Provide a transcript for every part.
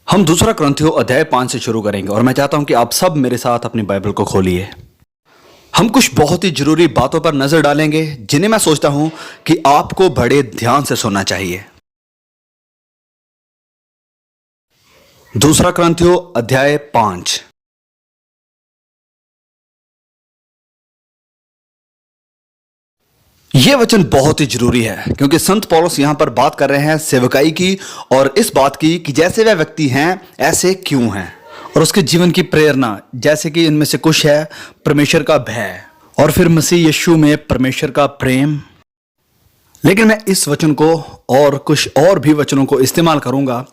हम दूसरा क्रंथियो अध्याय 5 से शुरू करेंगे और मैं चाहता हूं कि आप सब मेरे साथ अपनी बाइबल को खोलिए। हम कुछ बहुत ही जरूरी बातों पर नजर डालेंगे जिन्हें मैं सोचता हूं कि आपको बड़े ध्यान से सुनना चाहिए। दूसरा क्रंथियो अध्याय 5। यह वचन बहुत ही जरूरी है क्योंकि संत पौलुस यहां पर बात कर रहे हैं सेवकाई की और इस बात की कि जैसे वह व्यक्ति हैं ऐसे क्यों हैं, और उसके जीवन की प्रेरणा, जैसे कि इनमें से कुछ है परमेश्वर का भय और फिर मसीह यीशु में परमेश्वर का प्रेम। लेकिन मैं इस वचन को और कुछ और भी वचनों को इस्तेमाल करूंगा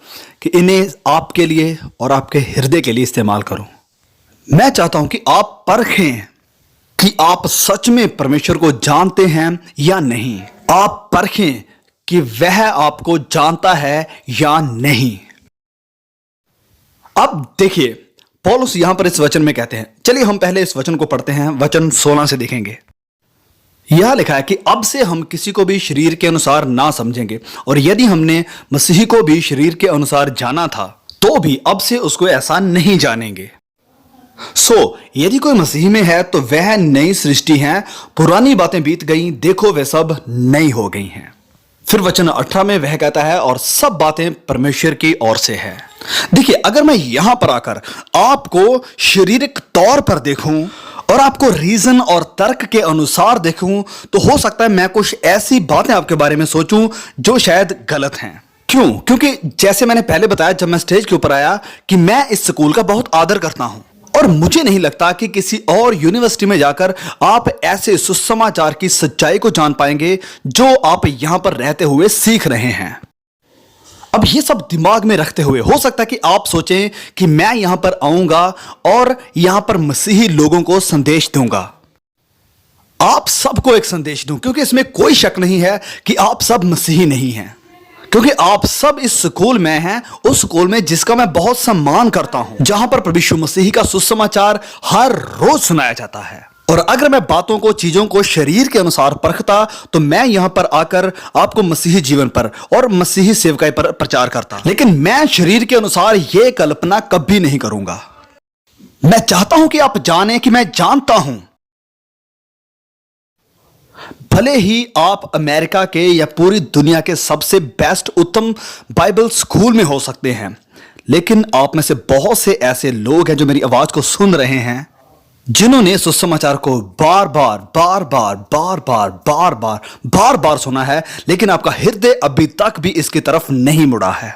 कि इन्हें आपके लिए और आपके हृदय के लिए इस्तेमाल करूं। मैं चाहता हूं कि आप परखें कि आप सच में परमेश्वर को जानते हैं या नहीं। आप परखें कि वह आपको जानता है या नहीं। अब देखिए पौलुस यहां पर इस वचन में कहते हैं, चलिए हम पहले इस वचन को पढ़ते हैं। वचन 16 से देखेंगे। यह लिखा है कि अब से हम किसी को भी शरीर के अनुसार ना समझेंगे, और यदि हमने मसीह को भी शरीर के अनुसार जाना था तो भी अब से उसको ऐसा नहीं जानेंगे। यदि कोई मसीह में है तो वह नई सृष्टि है, पुरानी बातें बीत गई, देखो वे सब नई हो गई हैं। फिर वचन 18 में वह कहता है, और सब बातें परमेश्वर की ओर से है। देखिए, अगर मैं यहां पर आकर आपको शारीरिक तौर पर देखूं और आपको रीजन और तर्क के अनुसार देखूं तो हो सकता है मैं कुछ ऐसी बातें आपके बारे में सोचूं जो शायद गलत हैं। क्यों? क्योंकि जैसे मैंने पहले बताया जब मैं स्टेज के ऊपर आया कि मैं इस स्कूल का बहुत आदर करता हूं, और मुझे नहीं लगता कि किसी और यूनिवर्सिटी में जाकर आप ऐसे सुसमाचार की सच्चाई को जान पाएंगे जो आप यहां पर रहते हुए सीख रहे हैं। अब ये सब दिमाग में रखते हुए हो सकता है कि आप सोचें कि मैं यहां पर आऊंगा और यहां पर मसीही लोगों को संदेश दूंगा। आप सबको एक संदेश दूं, क्योंकि इसमें कोई शक नहीं है कि आप सब मसीही नहीं हैं, क्योंकि आप सब इस स्कूल में हैं, उस स्कूल में जिसका मैं बहुत सम्मान करता हूं, जहां पर प्रभु यीशु मसीह का सुसमाचार हर रोज सुनाया जाता है। और अगर मैं बातों को, चीजों को शरीर के अनुसार परखता तो मैं यहां पर आकर आपको मसीही जीवन पर और मसीही सेवकाई पर प्रचार करता। लेकिन मैं शरीर के अनुसार यह कल्पना कभी नहीं करूंगा। मैं चाहता हूं कि आप जानें कि मैं जानता हूं। भले ही आप अमेरिका के या पूरी दुनिया के सबसे बेस्ट उत्तम बाइबल स्कूल में हो सकते हैं, लेकिन आप में से बहुत से ऐसे लोग हैं जो मेरी आवाज को सुन रहे हैं, जिन्होंने सुसमाचार को बार बार सुना है, लेकिन आपका हृदय अभी तक भी इसकी तरफ नहीं मुड़ा है।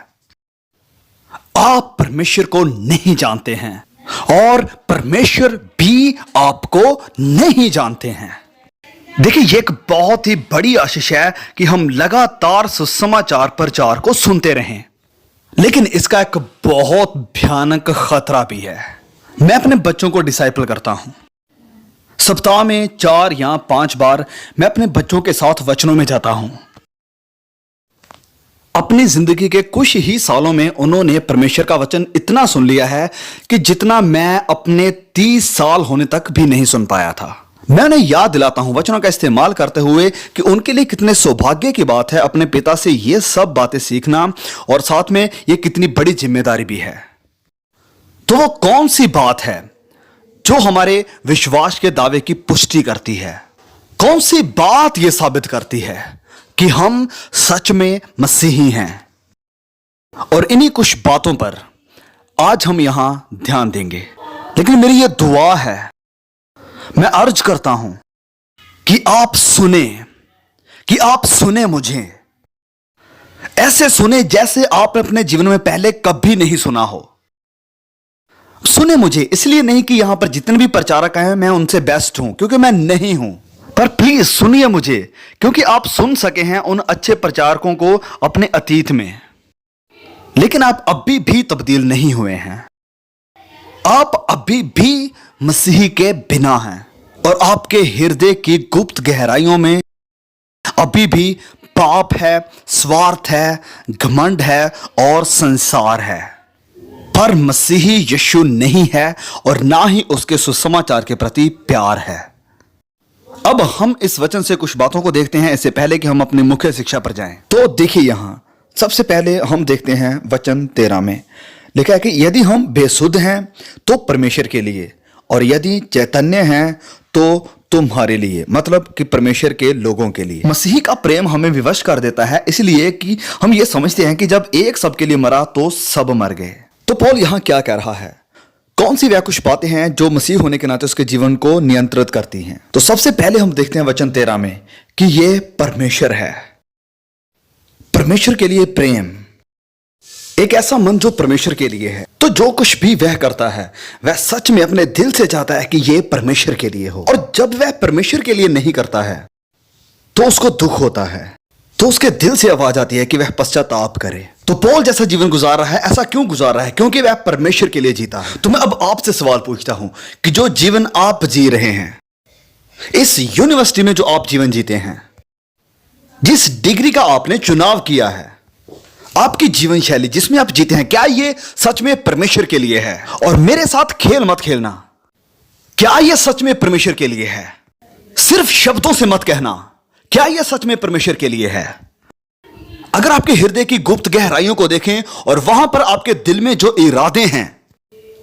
आप परमेश्वर को नहीं जानते हैं और परमेश्वर भी आपको नहीं जानते हैं। देखिए, ये एक बहुत ही बड़ी आशीष है कि हम लगातार सुसमाचार प्रचार को सुनते रहें, लेकिन इसका एक बहुत भयानक खतरा भी है। मैं अपने बच्चों को डिसाइपल करता हूं। सप्ताह में 4 या 5 बार मैं अपने बच्चों के साथ वचनों में जाता हूं। अपनी जिंदगी के कुछ ही सालों में उन्होंने परमेश्वर का वचन इतना सुन लिया है कि जितना मैं अपने 30 साल होने तक भी नहीं सुन पाया था। मैं उन्हें याद दिलाता हूं वचनों का इस्तेमाल करते हुए कि उनके लिए कितने सौभाग्य की बात है अपने पिता से ये सब बातें सीखना, और साथ में ये कितनी बड़ी जिम्मेदारी भी है। तो वो कौन सी बात है जो हमारे विश्वास के दावे की पुष्टि करती है? कौन सी बात यह साबित करती है कि हम सच में मसीही हैं? और इन्हीं कुछ बातों पर आज हम यहां ध्यान देंगे। लेकिन मेरी यह दुआ है, मैं अर्ज करता हूं कि आप सुने मुझे, ऐसे सुने जैसे आपने अपने जीवन में पहले कभी नहीं सुना हो। सुने मुझे इसलिए नहीं कि यहां पर जितने भी प्रचारक हैं मैं उनसे बेस्ट हूं, क्योंकि मैं नहीं हूं, पर प्लीज सुनिए मुझे, क्योंकि आप सुन सके हैं उन अच्छे प्रचारकों को अपने अतीत में, लेकिन आप अभी भी तब्दील नहीं हुए हैं। आप अभी भी मसीह के बिना हैं, और आपके हृदय की गुप्त गहराइयों में अभी भी पाप है, स्वार्थ है, घमंड है और संसार है। पर मसीही यीशु नहीं है और ना ही उसके सुसमाचार के प्रति प्यार है। अब हम इस वचन से कुछ बातों को देखते हैं इससे पहले कि हम अपनी मुख्य शिक्षा पर जाएं। तो देखिए, यहां सबसे पहले हम देखते हैं वचन 13 में, लिखा है कि यदि हम बेसुध हैं तो परमेश्वर के लिए, और यदि चैतन्य हैं तो तुम्हारे लिए, मतलब कि परमेश्वर के लोगों के लिए। मसीह का प्रेम हमें विवश कर देता है, इसलिए कि हम ये समझते हैं कि जब एक सबके लिए मरा तो सब मर गए। तो पौल यहां क्या कह रहा है? कौन सी वह कुछ बातें हैं जो मसीह होने के नाते उसके जीवन को नियंत्रित करती हैं? तो सबसे पहले हम देखते हैं वचन 13 में कि यह परमेश्वर है। परमेश्वर के लिए प्रेम, एक ऐसा मन जो परमेश्वर के लिए है। तो जो कुछ भी वह करता है वह सच में अपने दिल से चाहता है कि यह परमेश्वर के लिए हो, और जब वह परमेश्वर के लिए नहीं करता है तो उसको दुख होता है, तो उसके दिल से आवाज आती है कि वह पश्चाताप करे। तो पौल जैसा जीवन गुजार रहा है, ऐसा क्यों गुजार रहा है? क्योंकि वह परमेश्वर के लिए जीता है। तो मैं अब आपसे सवाल पूछता हूं कि जो जीवन आप जी रहे हैं, इस यूनिवर्सिटी में जो आप जीवन जीते हैं, जिस डिग्री का आपने चुनाव किया है, आपकी जीवन शैली जिसमें आप जीते हैं, क्या यह सच में परमेश्वर के लिए है? और मेरे साथ खेल मत खेलना, क्या यह सच में परमेश्वर के लिए है? सिर्फ शब्दों से मत कहना, क्या यह सच में परमेश्वर के लिए है? अगर आपके हृदय की गुप्त गहराइयों को देखें और वहां पर आपके दिल में जो इरादे हैं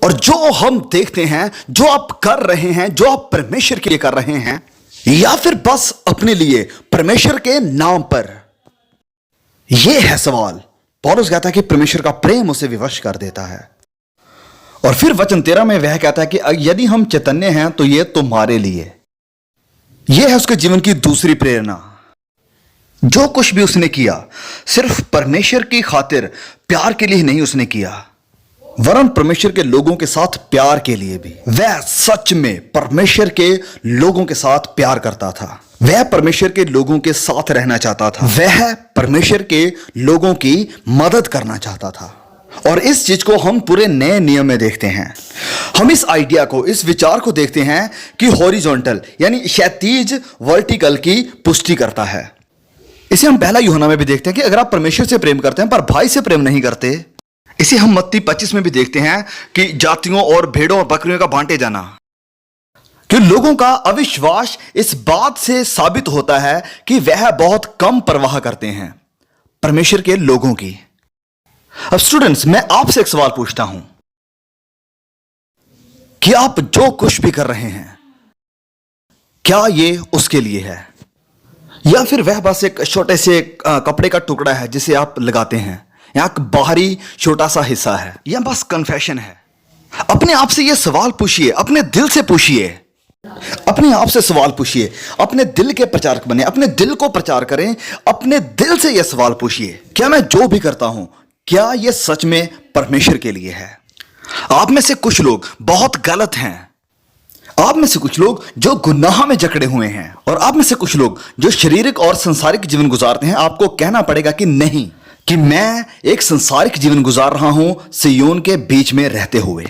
और जो हम देखते हैं, जो आप कर रहे हैं, जो आप परमेश्वर के लिए कर रहे हैं, या फिर बस अपने लिए परमेश्वर के नाम पर, यह है सवाल। पौलुस कहता है कि परमेश्वर का प्रेम उसे विवश कर देता है। और फिर वचन 13 में वह कहता है कि यदि हम चैतन्य हैं तो यह तुम्हारे लिए। यह है उसके जीवन की दूसरी प्रेरणा। जो कुछ भी उसने किया सिर्फ परमेश्वर की खातिर, प्यार के लिए नहीं उसने किया, वरन परमेश्वर के लोगों के साथ प्यार के लिए भी। वह सच में परमेश्वर के लोगों के साथ प्यार करता था, वह परमेश्वर के लोगों के साथ रहना चाहता था, वह परमेश्वर के लोगों की मदद करना चाहता था। और इस चीज को हम पूरे नए नियम में देखते हैं। हम इस आइडिया को, इस विचार को देखते हैं कि हॉरिजॉन्टल यानी क्षैतिज वर्टिकल की पुष्टि करता है। इसे हम पहला यूहन्ना में भी देखते हैं कि अगर आप परमेश्वर से प्रेम करते हैं पर भाई से प्रेम नहीं करते। इसे हम मत्ती 25 में भी देखते हैं कि जातियों और भेड़ों और बकरियों का बांटे जाना, कि लोगों का अविश्वास इस बात से साबित होता है कि वह बहुत कम परवाह करते हैं परमेश्वर के लोगों की। अब स्टूडेंट्स, मैं आपसे एक सवाल पूछता हूं कि आप जो कुछ भी कर रहे हैं, क्या ये उसके लिए है, या फिर वह बस एक छोटे से कपड़े का टुकड़ा है जिसे आप लगाते हैं, या एक बाहरी छोटा सा हिस्सा है, या बस कन्फेशन है? अपने आप से यह सवाल पूछिए, अपने दिल से पूछिए, अपने आप से सवाल पूछिए, अपने दिल के प्रचारक बने, अपने दिल को प्रचार करें, अपने दिल से यह सवाल पूछिए, क्या मैं जो भी करता हूं, क्या यह सच में परमेश्वर के लिए है? आप में से कुछ लोग बहुत गलत हैं, आप में से कुछ लोग जो गुनाह में जकड़े हुए हैं, और आप में से कुछ लोग जो शारीरिक और संसारिक जीवन गुजारते हैं। आपको कहना पड़ेगा कि नहीं, कि मैं एक संसारिक जीवन गुजार रहा हूं सिय्योन के बीच में रहते हुए,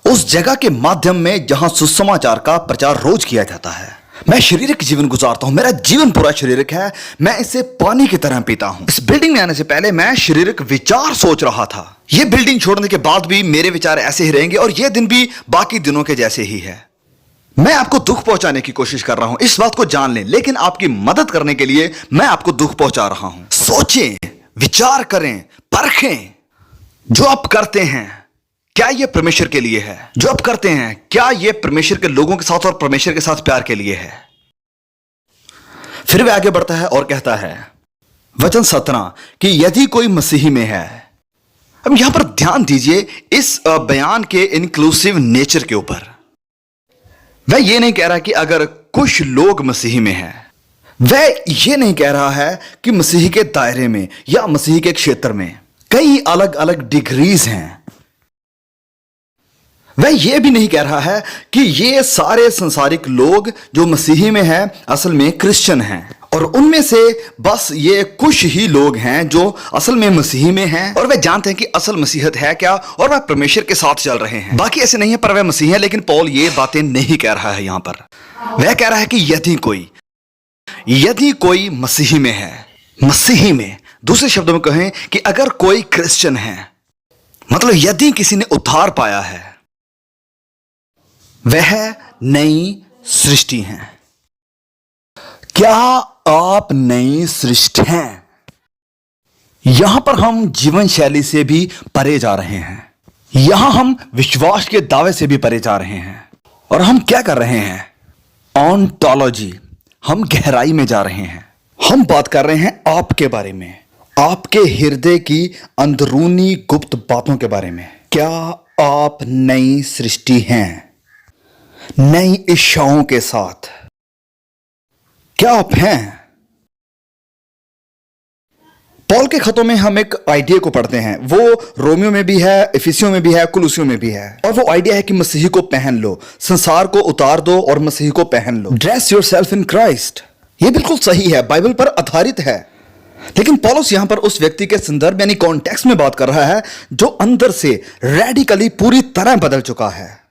उस जगह के माध्यम में जहां सुसमाचार का प्रचार रोज किया जाता है। मैं शारीरिक जीवन गुजारता हूं, मेरा जीवन पूरा शारीरिक है, मैं इसे पानी की तरह पीता हूं। इस बिल्डिंग में आने से पहले मैं शारीरिक विचार सोच रहा था, यह बिल्डिंग छोड़ने के बाद भी मेरे विचार ऐसे ही रहेंगे और यह दिन भी बाकी दिनों के जैसे ही है। मैं आपको दुख पहुंचाने की कोशिश कर रहा हूं, इस बात को जान लें, लेकिन आपकी मदद करने के लिए मैं आपको दुख पहुंचा रहा हूं। सोचें, विचार करें, परखें, जो आप करते हैं क्या यह परमेश्वर के लिए है? जो आप करते हैं क्या यह परमेश्वर के लोगों के साथ और परमेश्वर के साथ प्यार के लिए है? फिर वह आगे बढ़ता है और कहता है वचन 17 कि यदि कोई मसीही में है। अब यहां पर ध्यान दीजिए इस बयान के इंक्लूसिव नेचर के ऊपर। वह यह नहीं कह रहा कि अगर कुछ लोग मसीही में हैं, वह यह नहीं कह रहा है कि मसीही के दायरे में या मसीही के क्षेत्र में कई अलग अलग डिग्रीज हैं। वह यह भी नहीं कह रहा है कि ये सारे संसारिक लोग जो मसीही में हैं असल में क्रिश्चियन हैं, और उनमें से बस ये कुछ ही लोग हैं जो असल में मसीही में हैं और वे जानते हैं कि असल मसीहत है क्या, और वह परमेश्वर के साथ चल रहे हैं। बाकी ऐसे नहीं है पर वह मसीही है। लेकिन पौल ये बातें नहीं कह रहा है। यहां पर वह कह रहा है कि यदि कोई मसीही में है, मसीही में, दूसरे शब्दों में कहें कि अगर कोई क्रिश्चियन है, मतलब यदि किसी ने उद्धार पाया है, वह नई सृष्टि है। क्या आप नई सृष्टि हैं? यहां पर हम जीवन शैली से भी परे जा रहे हैं। यहां हम विश्वास के दावे से भी परे जा रहे हैं। और हम क्या कर रहे हैं? ऑन्टोलॉजी। हम गहराई में जा रहे हैं। हम बात कर रहे हैं आपके बारे में, आपके हृदय की अंदरूनी गुप्त बातों के बारे में। क्या आप नई सृष्टि हैं? नई इच्छाओं के साथ क्या आप हैं? पौल के खतों में हम एक आइडिया को पढ़ते हैं। वो रोमियो में भी है, इफिसियों में भी है, कुलुसियों में भी है। और वो आइडिया है कि मसीह को पहन लो, संसार को उतार दो और मसीह को पहन लो। Dress yourself in Christ. ये बिल्कुल सही है, बाइबल पर आधारित है। लेकिन पौलुस यहां पर उस व्यक्ति के संदर्भ यानी कॉन्टेक्स्ट में बात कर रहा है जो अंदर से रेडिकली पूरी तरह बदल चुका है।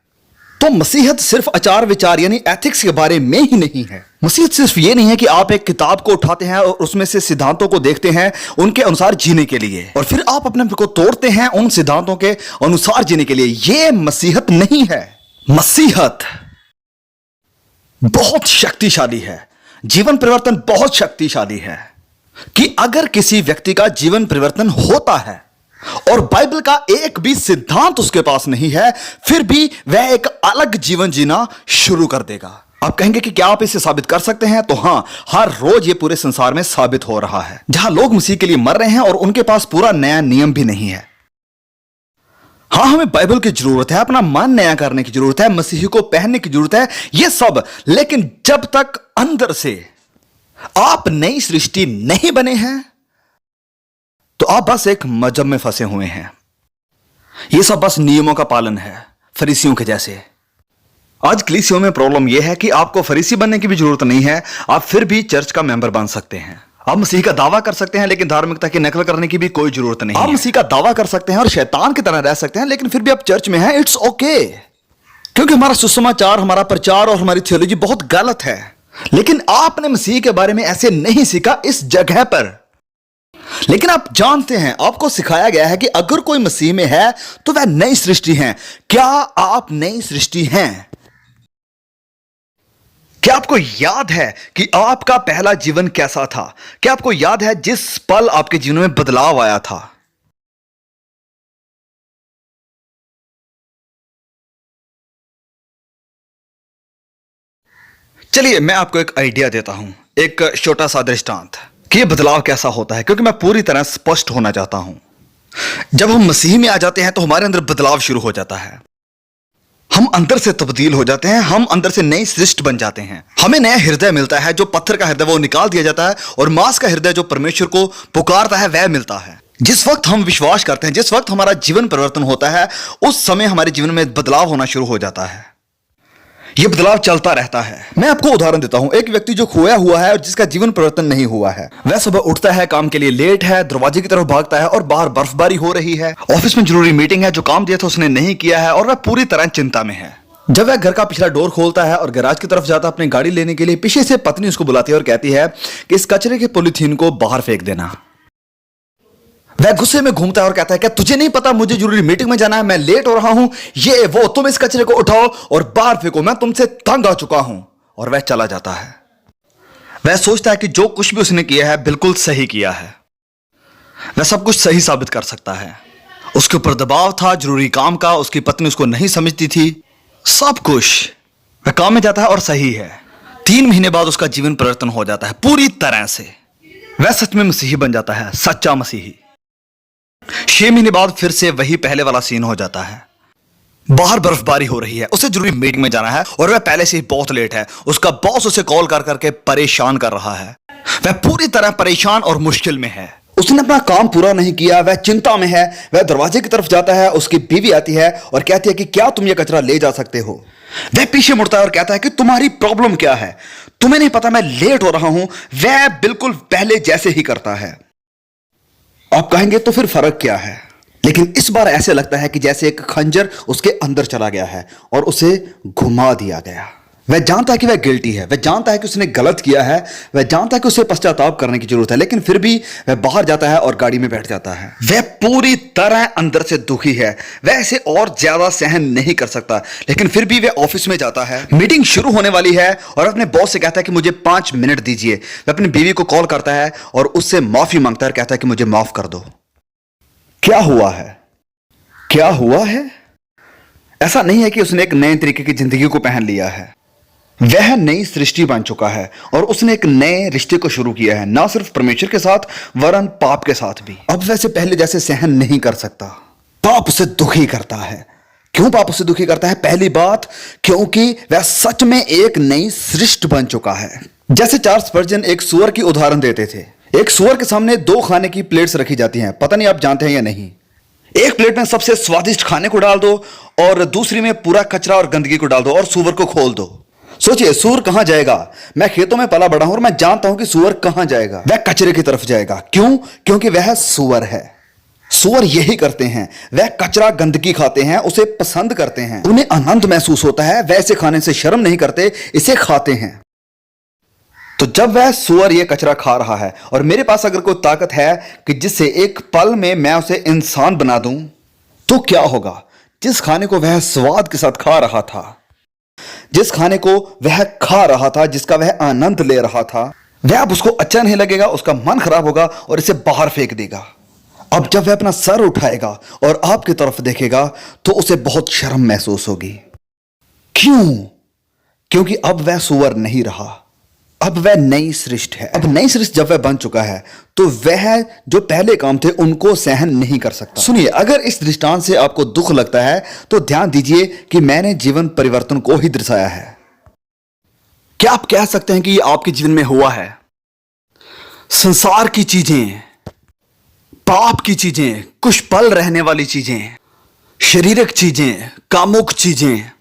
तो मसीहत सिर्फ आचार विचार यानी एथिक्स के बारे में ही नहीं है। मसीहत सिर्फ ये नहीं है कि आप एक किताब को उठाते हैं और उसमें से सिद्धांतों को देखते हैं उनके अनुसार जीने के लिए, और फिर आप अपने को तोड़ते हैं उन सिद्धांतों के अनुसार जीने के लिए। यह मसीहत नहीं है। मसीहत बहुत शक्तिशाली है। जीवन परिवर्तन बहुत शक्तिशाली है कि अगर किसी व्यक्ति का जीवन परिवर्तन होता है और बाइबल का एक भी सिद्धांत उसके पास नहीं है, फिर भी वह एक अलग जीवन जीना शुरू कर देगा। आप कहेंगे कि क्या आप इसे साबित कर सकते हैं? तो हां, हर रोज ये पूरे संसार में साबित हो रहा है। जहां लोग मसीह के लिए मर रहे हैं और उनके पास पूरा नया नियम भी नहीं है। हां, हमें बाइबल की जरूरत है, अपना मन नया करने की जरूरत है, मसीह को पहनने की जरूरत है, यह सब। लेकिन जब तक अंदर से आप नई सृष्टि नहीं बने हैं तो आप बस एक मजहब में फंसे हुए हैं। यह सब बस नियमों का पालन है, फरीसियों के जैसे। आज कलीसियों में प्रॉब्लम यह है कि आपको फरीसी बनने की भी जरूरत नहीं है, आप फिर भी चर्च का मेंबर बन सकते हैं। आप मसीह का दावा कर सकते हैं लेकिन धार्मिकता की नकल करने की भी कोई जरूरत नहीं। आप मसीह का दावा कर सकते हैं और शैतान की तरह रह सकते हैं लेकिन फिर भी आप चर्च में हैं। इट्स ओके, क्योंकि हमारा सुसमाचार, हमारा प्रचार और हमारी थियोलॉजी बहुत गलत है। लेकिन आपने मसीह के बारे में ऐसे नहीं सीखा इस जगह पर। लेकिन आप जानते हैं, आपको सिखाया गया है कि अगर कोई मसीह में है तो वह नई सृष्टि है। क्या आप नई सृष्टि हैं? क्या आपको याद है कि आपका पहला जीवन कैसा था? क्या आपको याद है जिस पल आपके जीवन में बदलाव आया था? चलिए मैं आपको एक आइडिया देता हूं, एक छोटा सा दृष्टांत कि यह बदलाव कैसा होता है, क्योंकि मैं पूरी तरह स्पष्ट होना चाहता हूं। जब हम मसीह में आ जाते हैं तो हमारे अंदर बदलाव शुरू हो जाता है। हम अंदर से तब्दील हो जाते हैं, हम अंदर से नई सृष्टि बन जाते हैं। हमें नया हृदय मिलता है। जो पत्थर का हृदय वो निकाल दिया जाता है और मांस का हृदय जो परमेश्वर को पुकारता है वह मिलता है। जिस वक्त हम विश्वास करते हैं, जिस वक्त हमारा जीवन परिवर्तन होता है, उस समय हमारे जीवन में बदलाव होना शुरू हो जाता है। यह बदलाव चलता रहता है। मैं आपको उदाहरण देता हूं। एक व्यक्ति जो खोया हुआ है और जिसका जीवन परिवर्तन नहीं हुआ है, वह सुबह उठता है, काम के लिए लेट है, दरवाजे की तरफ भागता है और बाहर बर्फबारी हो रही है। ऑफिस में जरूरी मीटिंग है, जो काम दिया था उसने नहीं किया है और वह पूरी तरह चिंता में है। जब वह घर का पिछला डोर खोलता है और गैराज की तरफ जाता है अपनी गाड़ी लेने के लिए, पीछे से पत्नी उसको बुलाती है और कहती है कि इस कचरे के पॉलीथीन को बाहर फेंक देना। वह गुस्से में घूमता है और कहता है कि तुझे नहीं पता मुझे जरूरी मीटिंग में जाना है, मैं लेट हो रहा हूं, ये वो, तुम इस कचरे को उठाओ और बाहर फेंको, मैं तुमसे तंग आ चुका हूं। और वह चला जाता है। वह सोचता है कि जो कुछ भी उसने किया है बिल्कुल सही किया है, वह सब कुछ सही साबित कर सकता है। उसके ऊपर दबाव था जरूरी काम का, उसकी पत्नी उसको नहीं समझती थी, सब कुछ। वह काम में जाता है और सही है। 3 महीने बाद उसका जीवन परिवर्तन हो जाता है पूरी तरह से। वह सच में मसीही बन जाता है, सच्चा मसीही। 6 महीने बाद फिर से वही पहले वाला सीन हो जाता है। बाहर बर्फबारी हो रही है, उसे जरूरी मीटिंग में जाना है और वह पहले से ही बहुत लेट है। उसका बॉस उसे कॉल कर करके परेशान कर रहा है। वह पूरी तरह परेशान और मुश्किल में है। उसने अपना काम पूरा नहीं किया, वह चिंता में है। वह दरवाजे की तरफ जाता है, उसकी बीवी आती है और कहती है कि क्या तुम ये कचरा ले जा सकते हो? वह पीछे मुड़ता है और कहता है कि तुम्हारी प्रॉब्लम क्या है? तुम्हें नहीं पता मैं लेट हो रहा हूं। वह बिल्कुल पहले जैसे ही करता है। आप कहेंगे तो फिर फर्क क्या है? लेकिन इस बार ऐसे लगता है कि जैसे एक खंजर उसके अंदर चला गया है और उसे घुमा दिया गया। वह जानता है कि वह गिल्टी है, वह जानता है कि उसने गलत किया है, वह जानता है कि उसे पश्चाताप करने की जरूरत है, लेकिन फिर भी वह बाहर जाता है और गाड़ी में बैठ जाता है। वह पूरी तरह अंदर से दुखी है, वह इसे और ज्यादा सहन नहीं कर सकता, लेकिन फिर भी वह ऑफिस में जाता है। मीटिंग शुरू होने वाली है और अपने बॉस से कहता है कि मुझे 5 मिनट दीजिए। वह अपनी बीवी को कॉल करता है और उससे माफी मांगता है और कहता है कि मुझे माफ कर दो। क्या हुआ है? क्या हुआ है? ऐसा नहीं है कि उसने एक नए तरीके की जिंदगी को पहन लिया है, वह नई सृष्टि बन चुका है और उसने एक नए रिश्ते को शुरू किया है, ना सिर्फ परमेश्वर के साथ वरन पाप के साथ भी। अब वैसे पहले जैसे सहन नहीं कर सकता, पाप उसे दुखी करता है। क्यों पाप उसे दुखी करता है? पहली बात, क्योंकि वह सच में एक नई सृष्टि बन चुका है। जैसे चार्ल्स स्पर्जन एक सूअर की उदाहरण देते थे। एक सूअर के सामने 2 खाने की प्लेट्स रखी जाती हैं, पता नहीं आप जानते हैं या नहीं। एक प्लेट में सबसे स्वादिष्ट खाने को डाल दो और दूसरी में पूरा कचरा और गंदगी को डाल दो और सूअर को खोल दो। सोचिए सूअर कहां जाएगा? मैं खेतों में पला बड़ा हूं और मैं जानता हूं कि सूअर कहां जाएगा। वह कचरे की तरफ जाएगा। क्यों? क्योंकि वह सूअर है। सूअर यही करते हैं, वह कचरा गंदगी खाते हैं, उसे पसंद करते हैं, उन्हें आनंद महसूस होता है, वैसे खाने से शर्म नहीं करते, इसे खाते हैं। तो जब वह सूअर ये कचरा खा रहा है और मेरे पास अगर कोई ताकत है कि जिससे एक पल में मैं उसे इंसान बना दूं, तो क्या होगा? जिस खाने को वह स्वाद के साथ खा रहा था, जिस खाने को वह खा रहा था, जिसका वह आनंद ले रहा था, वह अब उसको अच्छा नहीं लगेगा, उसका मन खराब होगा और इसे बाहर फेंक देगा। अब जब वह अपना सर उठाएगा और आपकी तरफ देखेगा तो उसे बहुत शर्म महसूस होगी। क्यों? क्योंकि अब वह सूअर नहीं रहा, अब वह नई सृष्टि है। अब नई सृष्टि जब वह बन चुका है तो वह जो पहले काम थे उनको सहन नहीं कर सकता। सुनिए, अगर इस दृष्टांत से आपको दुख लगता है तो ध्यान दीजिए कि मैंने जीवन परिवर्तन को ही दर्शाया है। क्या आप कह सकते हैं कि यह आपके जीवन में हुआ है? संसार की चीजें, पाप की चीजें, कुछ पल रहने वाली चीजें, शारीरिक चीजें, कामुक चीजें।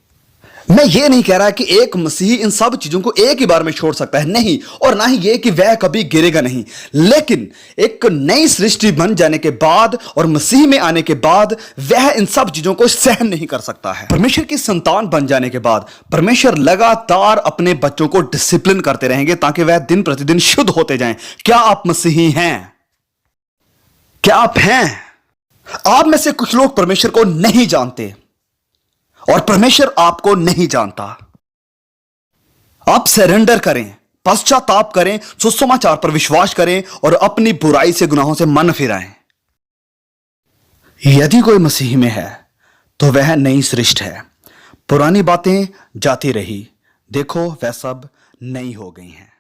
मैं ये नहीं कह रहा कि एक मसीही इन सब चीजों को एक ही बार में छोड़ सकता है, नहीं, और ना ही ये कि वह कभी गिरेगा नहीं। लेकिन एक नई सृष्टि बन जाने के बाद और मसीह में आने के बाद वह इन सब चीजों को सहन नहीं कर सकता है। परमेश्वर की संतान बन जाने के बाद परमेश्वर लगातार अपने बच्चों को डिसिप्लिन करते रहेंगे ताकि वह दिन प्रतिदिन शुद्ध होते जाएं। क्या आप मसीही हैं? क्या आप हैं? आप में से कुछ लोग परमेश्वर को नहीं जानते और परमेश्वर आपको नहीं जानता। आप सरेंडर करें, पश्चाताप करें, सुसमाचार पर विश्वास करें और अपनी बुराई से, गुनाहों से मन फिराएं। यदि कोई मसीह में है तो वह नई सृष्टि है। पुरानी बातें जाती रही, देखो वह सब नई हो गई हैं।